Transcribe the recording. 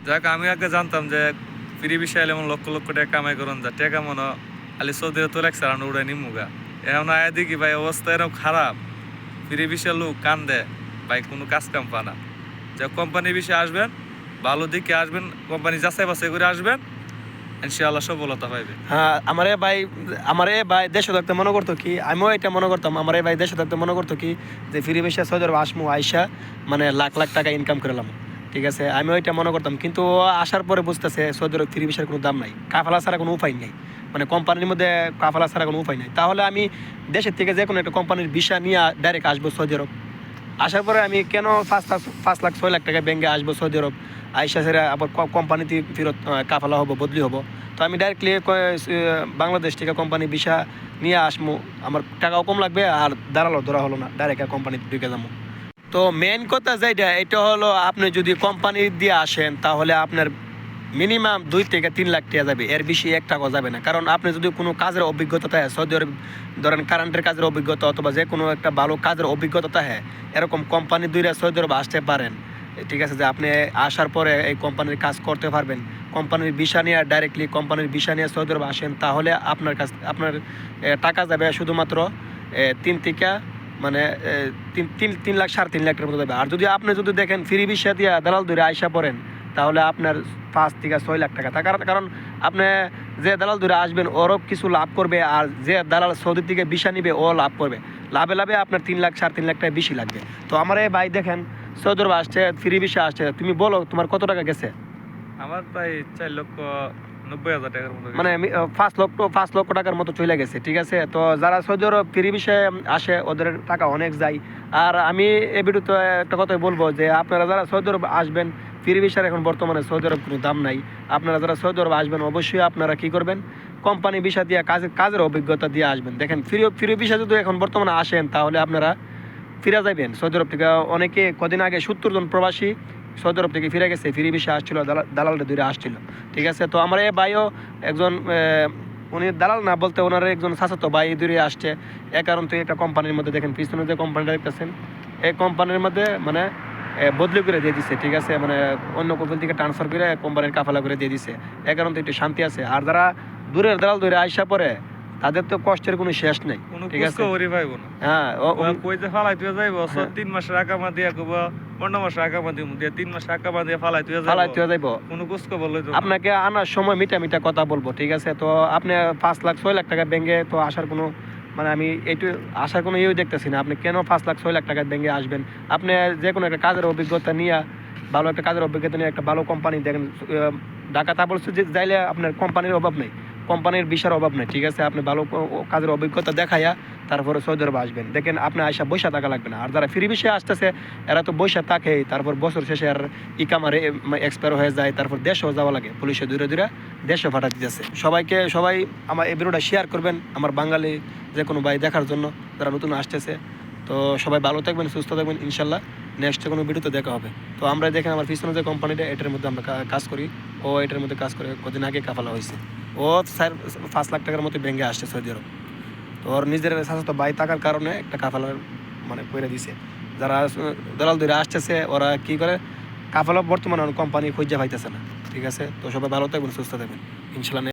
যাক আমি আগে জানতাম যে ফ্রি বিষয় এমন লক্ষ লক্ষ টাকা কামাই করুন যা টাকা মনে আলি সৌদিরে তো লাগছে আর উড়াই নিমুগা এখন আয় দেখি ভাই অবস্থা এরকম খারাপ ফ্রি বিষয় লোক কান দেয় ভাই কোনো কাজ কাম পা না। যে কোম্পানির বিষয়ে আসবেন ভালো দিকে আসবেন, কোম্পানি যাচাই বাছাই করে আসবেন, ইনশাআল্লাহ সফলতা পাইবে। হ্যাঁ আমারে ভাই দেশে থাকতে মনে করতো কি, আমিও এটা মনে করতাম, আমারে ভাই দেশে থাকতে মনে করতো কি যে ফ্রি বিষয়ে সৌদি আরব আসমু আইসা মানে লাখ লাখ টাকা ইনকাম করলাম, ঠিক আছে। আমিও এটা মনে করতাম, কিন্তু আসার পরে বুঝতেছে সৌদি আরব ফ্রি বিষয়ের কোনো দাম নাই, কাফালা ছাড়া কোনো উপায় নেই, মানে কোম্পানির মধ্যে কাফালা ছাড়া কোনো উপায় নেই। তাহলে আমি দেশের থেকে যে কোনো একটা কোম্পানির ভিসা নিয়ে ডাইরেক্ট আসবো সৌদি আরব। আসার পরে আমি কেন 5 লাখ 6 লাখ টাকা ব্যাঙ্কে আসবো সৌদি আরব, আইসা সেরা আবার কোম্পানিতে ফেরত কাফালা হবো, বদলি হবো। তো আমি ডাইরেক্টলি বাংলাদেশ থেকে কোম্পানি ভিসা নিয়ে আসবো, আমার টাকাও কম লাগবে আর দাঁড়ালো ধরা হলো না, ডাইরেক্ট কোম্পানিতে ঢুকে যাবো। তো মেন কথা যেটা, এটা হলো আপনি যদি কোম্পানি দিয়ে আসেন তাহলে আপনার মিনিমাম 2 থেকে 3 লাখ টাকা যাবে, এর বেশি 1 টাকাও যাবে না। কারণ আপনি যদি কোনো কাজের অভিজ্ঞতা থাকে, সৌদি আরব ধরেন কারেন্টের কাজের অভিজ্ঞতা অথবা যে কোনো একটা ভালো কাজের অভিজ্ঞতা থাকে, এরকম কোম্পানি দুইটা সৌদি আরব আসতে পারেন, ঠিক আছে, যে আপনি আসার পরে এই কোম্পানির কাজ করতে পারবেন। কোম্পানির ভিসা নিয়ে ডাইরেক্টলি কোম্পানির ভিসা নিয়ে সৌদি আরব আসেন, তাহলে আপনার টাকা যাবে শুধুমাত্র 3 থেকে মানে 3 লাখ 3.5 লাখের মতো যাবে। আর আপনি যদি দেখেন ফ্রি ভিসা দিয়ে দালাল ধরে আইসা পড়েন, তাহলে আপনার 5 থেকে 6 লাখ টাকা। তার কারণ আপনি যে দালাল ধরে আসবেন ওরও কিছু লাভ করবে, আর যে দালাল সৌদি থেকে ভিসা নিবে ও লাভ করবে, লাভে আপনার 3 লাখ 3.5 লাখ টাকা বেশি লাগবে। তো আমার এই ভাই দেখেন সৌদি আরব আসছে, ফ্রি ভিসা আসছে, তুমি বলো তোমার কত টাকা গেছে? আমার প্রায় 4,90,000 টাকার মতো মানে 5 লক্ষ টাকার মতো চলে গেছে, ঠিক আছে। তো যারা সৌদি আরব ফ্রি ভিসায় আসে ওদের টাকা অনেক যায়। আর আমি এ ভিডিওতে একটা কথাই বলবো যে আপনারা যারা সৌদি আরব আসবেন, ফ্রি ভিসার এখন বর্তমানে সৌদি আরব কোনো দাম নাই। আপনারা যারা সৌদি আরব আসবেন অবশ্যই আপনারা কী করবেন, কোম্পানি ভিসা দিয়ে কাজের অভিজ্ঞতা দিয়ে আসবেন। দেখেন ফ্রি ভিসা যদি এখন বর্তমানে আসেন তাহলে আপনারা ফিরে যাবেন সৌদি আরব থেকে। অনেকে কদিন আগে 70 জন প্রবাসী সৌদি আরব থেকে ফিরে গেছে, ফ্রি ভিসা আসছিল, দালালটা দূরে আসছিল, ঠিক আছে। তো আমার এই ভাইও একজন উনি দালাল না বলতে ওনার একজন চাচাতো ভাই দূরে আসছে। এ কারণ তো একটা কোম্পানির মধ্যে দেখেন পিছনে যে কোম্পানিটা দেখতেছেন, এই কোম্পানির মধ্যে মানে বদলি করে দিয়ে দিছে, ঠিক আছে, মানে অন্য কোম্পানি থেকে ট্রান্সফার করে কোম্পানির কাফালা করে দিয়ে দিছে। এ কারণ তো একটু শান্তি আছে। আর যারা দূরের দালাল দূরে আইসা পরে তাদের তো কষ্টের কোনো শেষ নেই, ঠিক আছে। হ্যাঁ, কইতে ফালাই তুই যাইব 3 মাসের আকামা দিয়া কব 15 মাসের আকামা দিমু দিয়া 3 মাসের আকামা দিয়া ফালাই তুই যাইব, কোনো কুস্কো বললো আপনাকে আনার সময় মিটা কথা বলবো, ঠিক আছে। তো আপনি 5 লাখ 6 লাখ টাকা ব্যাঙ্কে তো আসার কোনো মানে আমি এইটু আসার কোনো ইয়েও দেখতেছি না। আপনি কেন 5 লাখ 6 লাখ টাকার ব্যাঙ্কে আসবেন? আপনি যে কোনো একটা কাজের অভিজ্ঞতা নিয়ে, ভালো একটা কাজের অভিজ্ঞতা নিয়ে একটা ভালো কোম্পানি দেখেন, ঢাকা তা বলছে যে যাইলে আপনার কোম্পানির অভাব নেই, কোম্পানির ভিসার অভাব নেই, ঠিক আছে। আপনি ভালো কাজের অভিজ্ঞতা দেখাইয়া তারপরে সৌদি আরব আসবেন। দেখেন আপনি আইসা বৈশা টাকা লাগবে না। আর যারা ফ্রি ভিসায় আসতেছে এরা তো বৈশা থাকেই, তারপর বছর শেষে আর ইকামারে এক্সপায়ার হয়ে যায়, তারপর দেশেও যাওয়া লাগে, পুলিশে দূরে দেশে ফাটা দিতেছে। সবাই আমার এই ভিডিওটা শেয়ার করবেন, আমার বাঙালি যে কোনো ভাই দেখার জন্য যারা নতুন আসতেছে। তো সবাই ভালো থাকবেন, সুস্থ থাকবেন, ইনশাল্লাহ নেক্সট কোনো ভিডিওতে দেখা হবে। তো আমরা দেখেন আমার পিছনে যে কোম্পানিটা, এটার মধ্যে আমরা কাজ করি, ও এটার মধ্যে কাজ করে কদিন আগে কাফালা হয়েছে। ও 5 লাখ টাকার মতো ব্যাঙ্কে আসছে সৌদি আরব। তো ওর নিজের স্বাস্থ্য বাই থাকার কারণে একটা কাফালার মানে করে দিছে। যারা দালাল ধরে আসতেছে ওরা কি করে, কাফালা বর্তমানে কোম্পানি খুঁজে পাইতেছে না, ঠিক আছে। তো সবাই ভালো থাকবেন, সুস্থ থাকবেন, ইনশাল্লাহ।